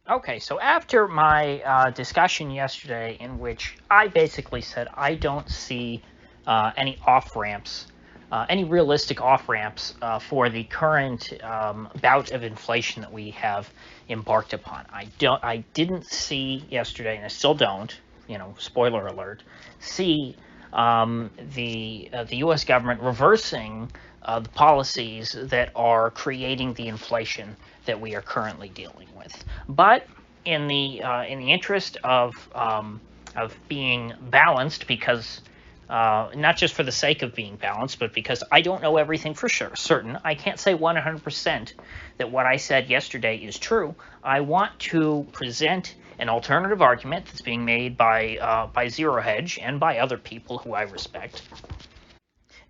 Okay, so after my discussion yesterday, in which I basically said I don't see any off ramps, any realistic off ramps for the current bout of inflation that we have embarked upon. I didn't see yesterday, and I still don't. Spoiler alert. See the U.S. government reversing the policies that are creating the inflation that we are currently dealing with. But in the interest of being balanced, because not just for the sake of being balanced, but because I don't know everything for certain. I can't say 100% that what I said yesterday is true. I want to present an alternative argument that's being made by Zero Hedge and by other people who I respect.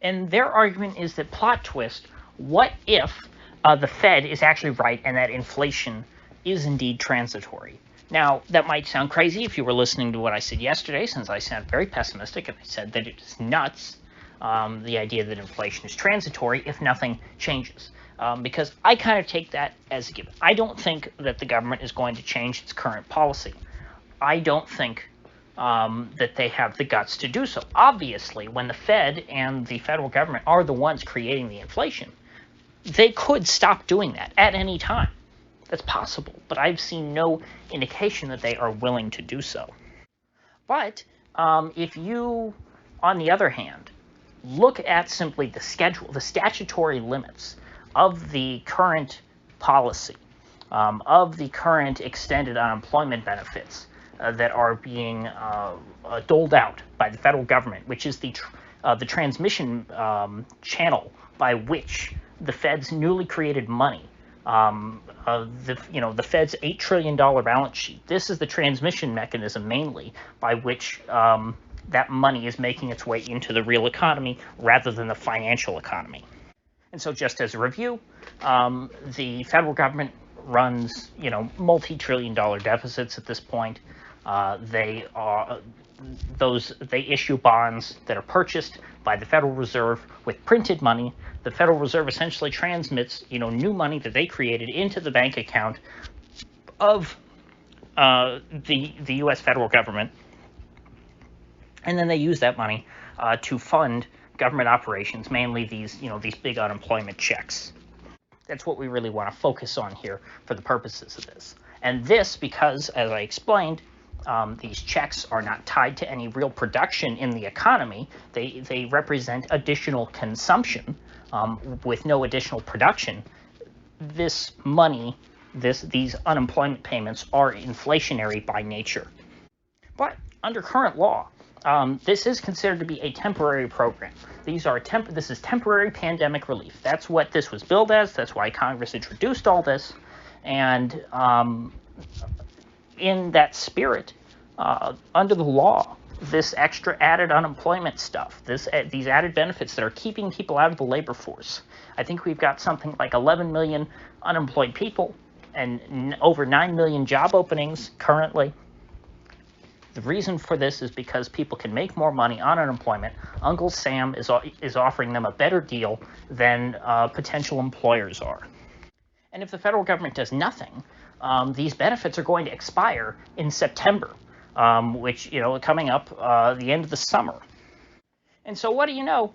And their argument is that, plot twist, what if the Fed is actually right and that inflation is indeed transitory? Now, that might sound crazy if you were listening to what I said yesterday, since I sound very pessimistic and I said that it is nuts, the idea that inflation is transitory if nothing changes. Because I kind of take that as a given. I don't think that the government is going to change its current policy. I don't think that they have the guts to do so. Obviously, when the Fed and the federal government are the ones creating the inflation, they could stop doing that at any time. That's possible, but I've seen no indication that they are willing to do so. But if you, on the other hand, look at simply the schedule, the statutory limits of the current policy, of the current extended unemployment benefits that are being doled out by the federal government, which is the transmission channel by which the Fed's newly created money, the Fed's $8 trillion balance sheet. This is the transmission mechanism mainly by which that money is making its way into the real economy rather than the financial economy. And so, just as a review, the federal government runs, multi-trillion-dollar deficits at this point. They issue bonds that are purchased by the Federal Reserve with printed money. The Federal Reserve essentially transmits, new money that they created into the bank account of the U.S. federal government, and then they use that money to fund government operations, mainly these big unemployment checks. That's what we really want to focus on here for the purposes of this. And this because, as I explained, these checks are not tied to any real production in the economy. They represent additional consumption with no additional production. This money, these unemployment payments are inflationary by nature. But under current law, this is considered to be a temporary program. This is temporary pandemic relief. That's what this was billed as. That's why Congress introduced all this. And in that spirit, under the law, this extra added unemployment stuff, these added benefits that are keeping people out of the labor force. I think we've got something like 11 million unemployed people and over 9 million job openings currently. The reason for this is because people can make more money on unemployment. Uncle Sam is offering them a better deal than potential employers are. And if the federal government does nothing, these benefits are going to expire in September, which, coming up the end of the summer. And so what do you know?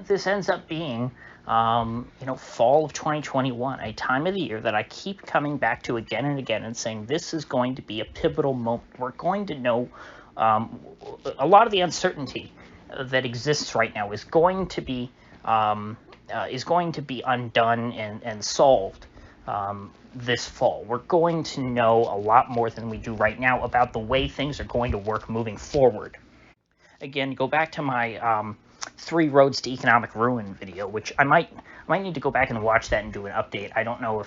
This ends up being, fall of 2021, a time of the year that I keep coming back to again and again and saying this is going to be a pivotal moment. We're going to know a lot of the uncertainty that exists right now is going to be undone and solved this fall. We're going to know a lot more than we do right now about the way things are going to work moving forward. Again, go back to my 3 Roads to Economic Ruin video, which I might need to go back and watch that and do an update. I don't know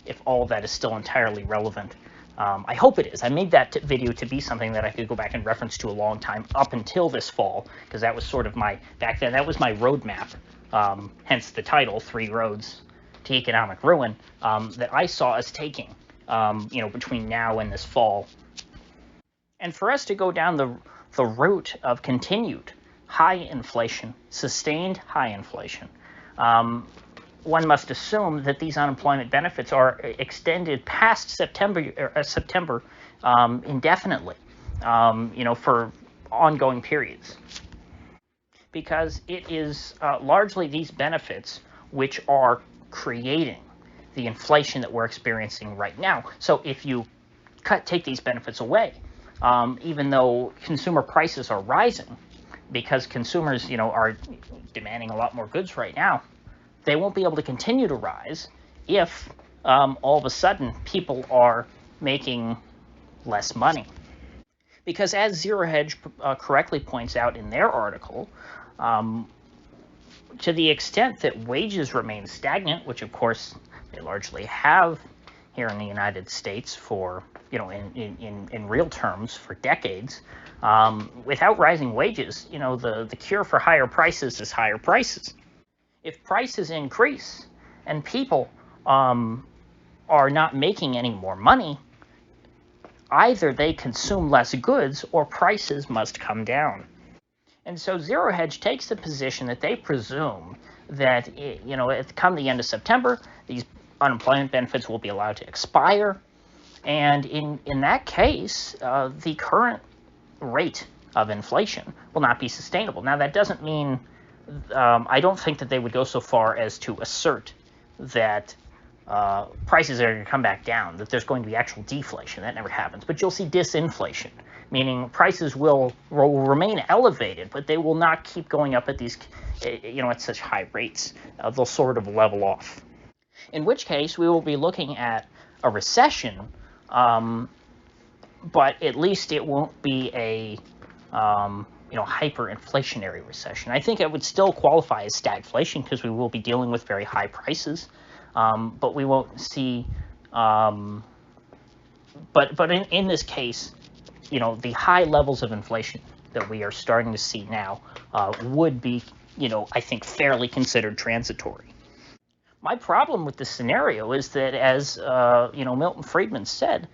if all of that is still entirely relevant. I hope it is. I made that video to be something that I could go back and reference to a long time up until this fall, because that was sort of back then, that was my roadmap, hence the title, 3 Roads to Economic Ruin, that I saw us taking, between now and this fall. And for us to go down the route of continued high inflation, sustained high inflation, one must assume that these unemployment benefits are extended past September indefinitely, for ongoing periods, because it is largely these benefits which are creating the inflation that we're experiencing right now. So if you take these benefits away, even though consumer prices are rising, because consumers, are demanding a lot more goods right now, they won't be able to continue to rise if all of a sudden people are making less money. Because as Zero Hedge correctly points out in their article, to the extent that wages remain stagnant, which of course they largely have here in the United States for, in real terms for decades, without rising wages, the cure for higher prices is higher prices. If prices increase and people are not making any more money, either they consume less goods or prices must come down. And so Zero Hedge takes the position that they presume that, come the end of September, these unemployment benefits will be allowed to expire. And in that case, the current rate of inflation will not be sustainable. Now, that doesn't mean, I don't think that they would go so far as to assert that prices are going to come back down, that there's going to be actual deflation. That never happens. But you'll see disinflation, meaning prices will remain elevated, but they will not keep going up at these, at such high rates. They'll sort of level off. In which case, we will be looking at a recession, but at least it won't be a hyperinflationary recession. I think it would still qualify as stagflation because we will be dealing with very high prices, but we won't see. But in this case, the high levels of inflation that we are starting to see now would be, I think, fairly considered transitory. My problem with this scenario is that, as Milton Friedman said,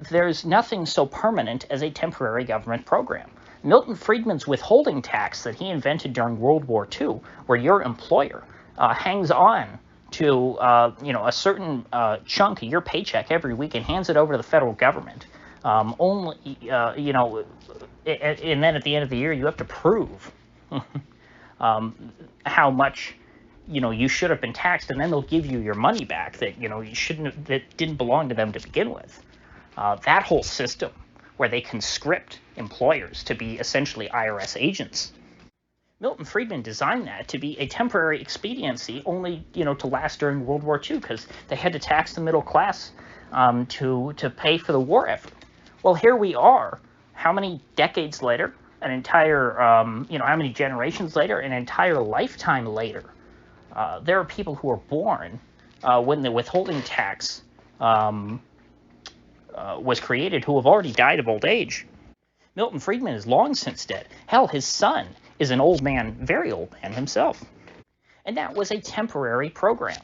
there's nothing so permanent as a temporary government program. Milton Friedman's withholding tax that he invented during World War II, where your employer hangs on to a certain chunk of your paycheck every week and hands it over to the federal government, and then at the end of the year you have to prove how much you should have been taxed, and then they'll give you your money back that you shouldn't, that didn't belong to them to begin with. That whole system where they conscript employers to be essentially IRS agents. Milton Friedman designed that to be a temporary expediency, only to last during World War II, because they had to tax the middle class to pay for the war effort. Well, here we are. How many decades later? An entire how many generations later? An entire lifetime later. There are people who were born when the withholding tax was created who have already died of old age. Milton Friedman is long since dead. Hell, his son is an old man, very old man himself. And that was a temporary program.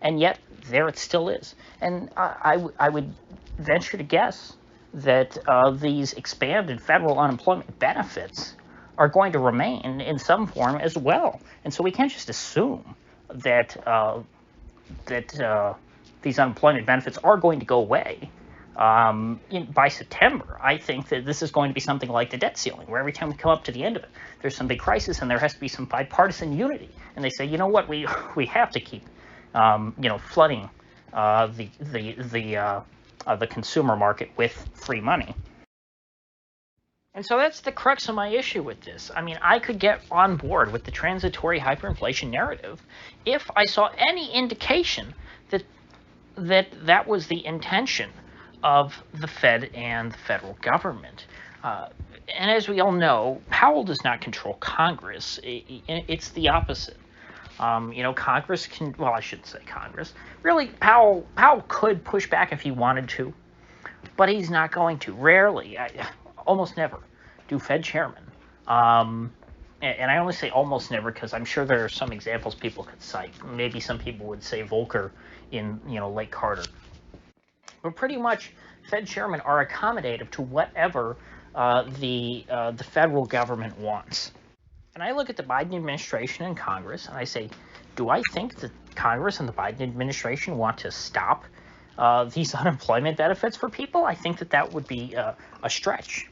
And yet, there it still is. And I would venture to guess that these expanded federal unemployment benefits are going to remain in some form as well. And so we can't just assume that these unemployment benefits are going to go away by September. I think that this is going to be something like the debt ceiling, where every time we come up to the end of it, there's some big crisis and there has to be some bipartisan unity. And they say, you know what, we have to keep, flooding the consumer market with free money. And so that's the crux of my issue with this. I mean, I could get on board with the transitory hyperinflation narrative if I saw any indication that was the intention of the Fed and the federal government. And as we all know, Powell does not control Congress. It's the opposite. Congress can, well, I shouldn't say Congress. Really, Powell could push back if he wanted to, but he's not going to. Rarely, almost never, do Fed chairmen. And I only say almost never because I'm sure there are some examples people could cite. Maybe some people would say Volcker in, late Carter. But pretty much, Fed chairmen are accommodative to whatever the federal government wants. And I look at the Biden administration and Congress, and I say, do I think that Congress and the Biden administration want to stop these unemployment benefits for people, I think that that would be a stretch.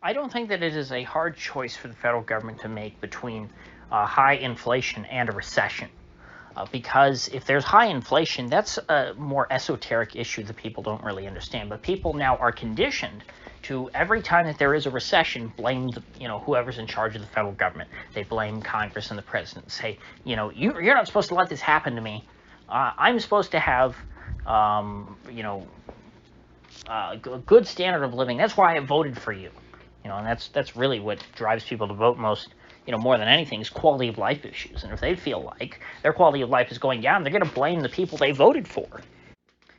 I don't think that it is a hard choice for the federal government to make between high inflation and a recession. Because if there's high inflation, that's a more esoteric issue that people don't really understand. But people now are conditioned to, every time that there is a recession, blame whoever's in charge of the federal government. They blame Congress and the president. Say, you're not supposed to let this happen to me. I'm supposed to have a good standard of living. That's why I voted for you. And that's really what drives people to vote most. More than anything, is quality of life issues. And if they feel like their quality of life is going down, they're going to blame the people they voted for.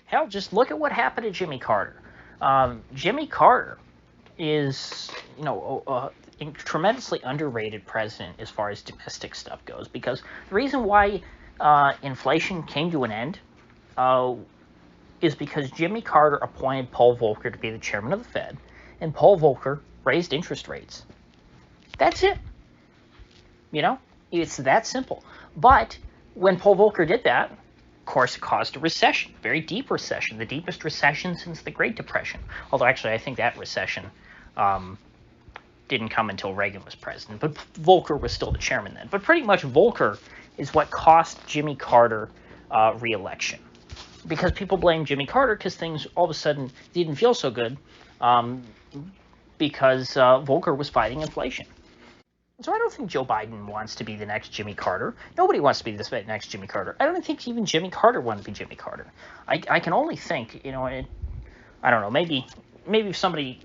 Hell, just look at what happened to Jimmy Carter. Jimmy Carter is, a tremendously underrated president as far as domestic stuff goes, because the reason why inflation came to an end is because Jimmy Carter appointed Paul Volcker to be the chairman of the Fed, and Paul Volcker raised interest rates. That's it. It's that simple. But when Paul Volcker did that, of course, it caused a recession, a very deep recession, the deepest recession since the Great Depression. Although, actually, I think that recession didn't come until Reagan was president. But Volcker was still the chairman then. But pretty much Volcker is what cost Jimmy Carter re-election. Because people blame Jimmy Carter because things all of a sudden didn't feel so good because Volcker was fighting inflation. So I don't think Joe Biden wants to be the next Jimmy Carter. Nobody wants to be the next Jimmy Carter. I don't think even Jimmy Carter wanted to be Jimmy Carter. I can only think, I don't know, maybe if somebody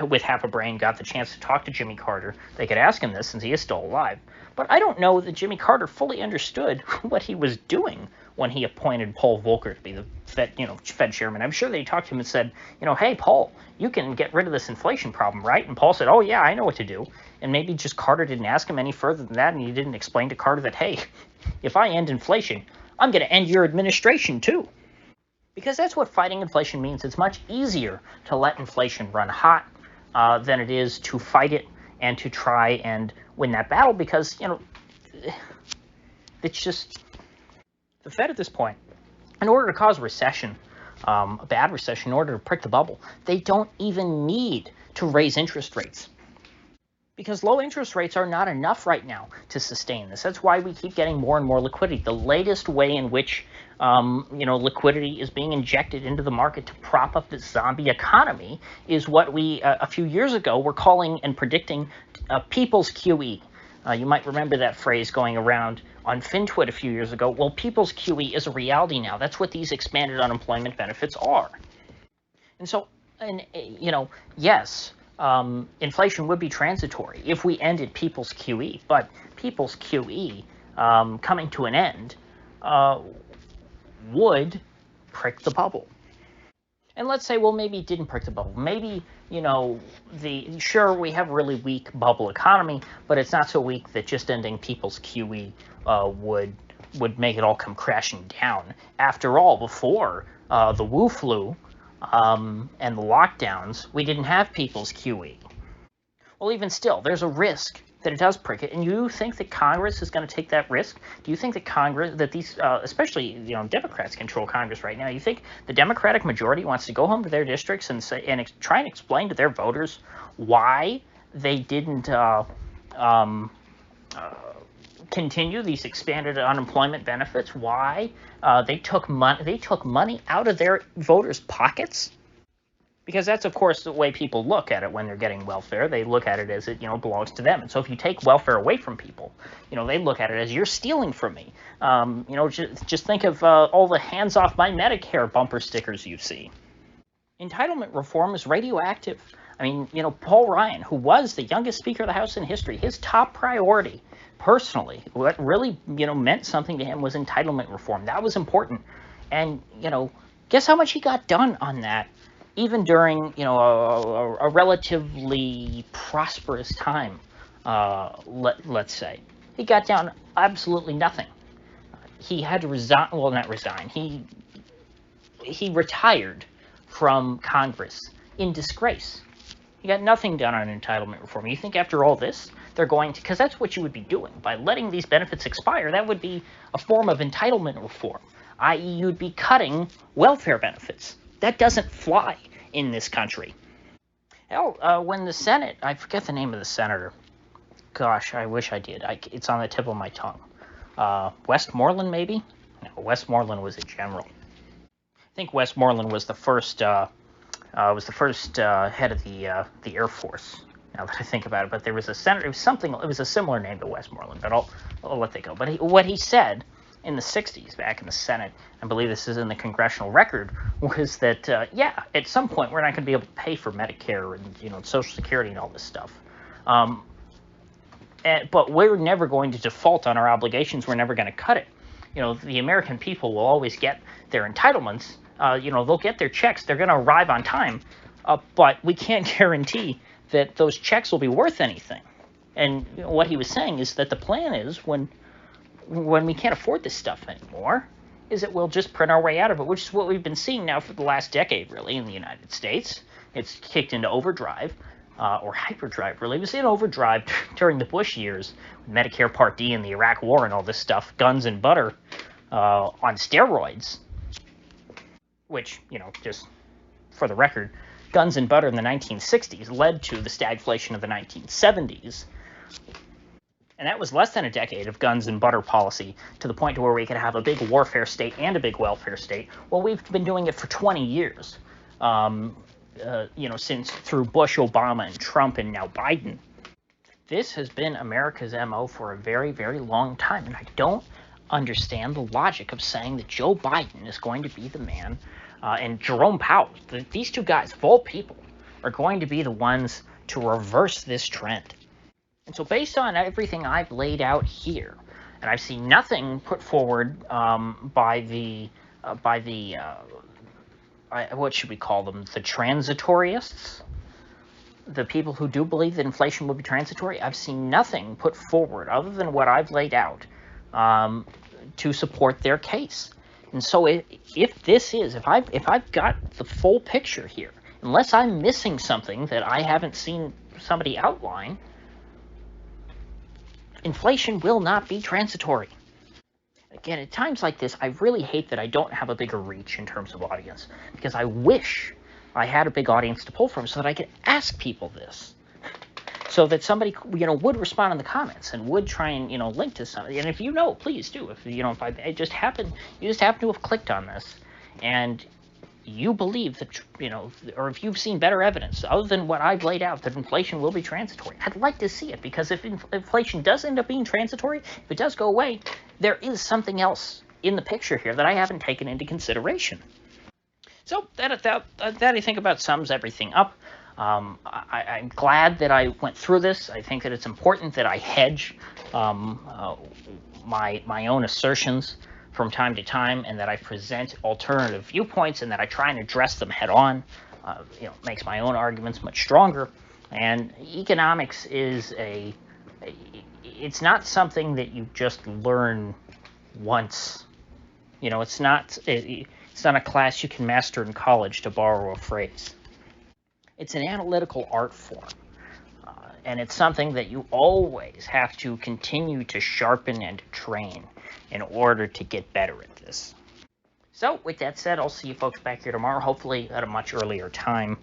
with half a brain got the chance to talk to Jimmy Carter, they could ask him this since he is still alive. But I don't know that Jimmy Carter fully understood what he was doing when he appointed Paul Volcker to be the Fed chairman. I'm sure they talked to him and said, hey, Paul, you can get rid of this inflation problem, right? And Paul said, oh, yeah, I know what to do. And maybe just Carter didn't ask him any further than that, and he didn't explain to Carter that, hey, if I end inflation, I'm going to end your administration too. Because that's what fighting inflation means. It's much easier to let inflation run hot than it is to fight it and to try and win that battle, because, it's just the Fed at this point, in order to cause a recession, a bad recession, in order to prick the bubble, they don't even need to raise interest rates. Because low interest rates are not enough right now to sustain this. That's why we keep getting more and more liquidity. The latest way in which liquidity is being injected into the market to prop up this zombie economy is what we, a few years ago, were calling and predicting people's QE. You might remember that phrase going around on FinTwit a few years ago. Well, people's QE is a reality now. That's what these expanded unemployment benefits are. And so, yes, inflation would be transitory if we ended people's QE, but people's QE coming to an end would prick the bubble. And let's say, well, maybe it didn't prick the bubble. Maybe, sure, we have a really weak bubble economy, but it's not so weak that just ending people's QE would make it all come crashing down. After all, before the Wu flu and the lockdowns, we didn't have people's QE. Well, even still, there's a risk that it does prick it. And you think that Congress is going to take that risk? Do you think that Congress, that these, especially, Democrats control Congress right now, you think the Democratic majority wants to go home to their districts and say, and try and explain to their voters why they didn't continue these expanded unemployment benefits, why they took money out of their voters' pockets? Because that's, of course, the way people look at it when they're getting welfare. They look at it as it, belongs to them. And so if you take welfare away from people, they look at it as you're stealing from me. Just think of all the hands off my Medicare bumper stickers you see. Entitlement reform is radioactive. I mean, Paul Ryan, who was the youngest Speaker of the House in history, his top priority, personally, what really, meant something to him was entitlement reform. That was important. And, guess how much he got done on that? Even during, a relatively prosperous time, let's say. He got down absolutely nothing. He had to resign, well, not resign, he retired from Congress in disgrace. He got nothing done on entitlement reform. You think after all this, they're going to, because that's what you would be doing. By letting these benefits expire, that would be a form of entitlement reform, i.e. you'd be cutting welfare benefits. That doesn't fly in this country. Hell, when the Senate, I forget the name of the senator. Gosh, I wish I did. It's on the tip of my tongue. Westmoreland, maybe? No, Westmoreland was a general. I think Westmoreland was the first head of the Air Force. Now that I think about it, but there was a senator. It was a similar name to Westmoreland, but I'll let that go. But what he said in the '60s, back in the Senate, I believe this is in the congressional record, was that at some point we're not going to be able to pay for Medicare and Social Security and all this stuff. But we're never going to default on our obligations. We're never going to cut it. The American people will always get their entitlements. They'll get their checks. They're going to arrive on time. But we can't guarantee that those checks will be worth anything. And what he was saying is that the plan is when we can't afford this stuff anymore, is that we'll just print our way out of it, which is what we've been seeing now for the last decade, really, in the United States. It's kicked into overdrive. Or hyperdrive, really. It was in overdrive during the Bush years, with Medicare Part D and the Iraq War and all this stuff, guns and butter on steroids, which, just for the record, guns and butter in the 1960s led to the stagflation of the 1970s. And that was less than a decade of guns and butter policy, to the point to where we could have a big warfare state and a big welfare state. Well, we've been doing it for 20 years. Since through Bush, Obama, and Trump, and now Biden. This has been America's MO for a very, very long time, and I don't understand the logic of saying that Joe Biden is going to be the man, and Jerome Powell, these two guys, of all people, are going to be the ones to reverse this trend. And so based on everything I've laid out here, and I've seen nothing put forward by the what should we call them? The transitorists? The people who do believe that inflation will be transitory? I've seen nothing put forward other than what I've laid out to support their case. And so if I've got the full picture here, unless I'm missing something that I haven't seen somebody outline, inflation will not be transitory. Again, at times like this, I really hate that I don't have a bigger reach in terms of audience, because I wish I had a big audience to pull from so that I could ask people this, so that somebody would respond in the comments and would try and link to something. And if please do. If you just happen to have clicked on this, and you believe that or if you've seen better evidence other than what I've laid out that inflation will be transitory, I'd like to see it, because if inflation does end up being transitory, if it does go away, there is something else in the picture here that I haven't taken into consideration. So that I think about sums everything up. I'm glad that I went through this. I think that it's important that I hedge my own assertions from time to time, and that I present alternative viewpoints, and that I try and address them head on. Makes my own arguments much stronger. And economics is it's not something that you just learn once. It's not a class you can master in college, to borrow a phrase. It's an analytical art form. And it's something that you always have to continue to sharpen and train in order to get better at this. So, with that said, I'll see you folks back here tomorrow, hopefully at a much earlier time.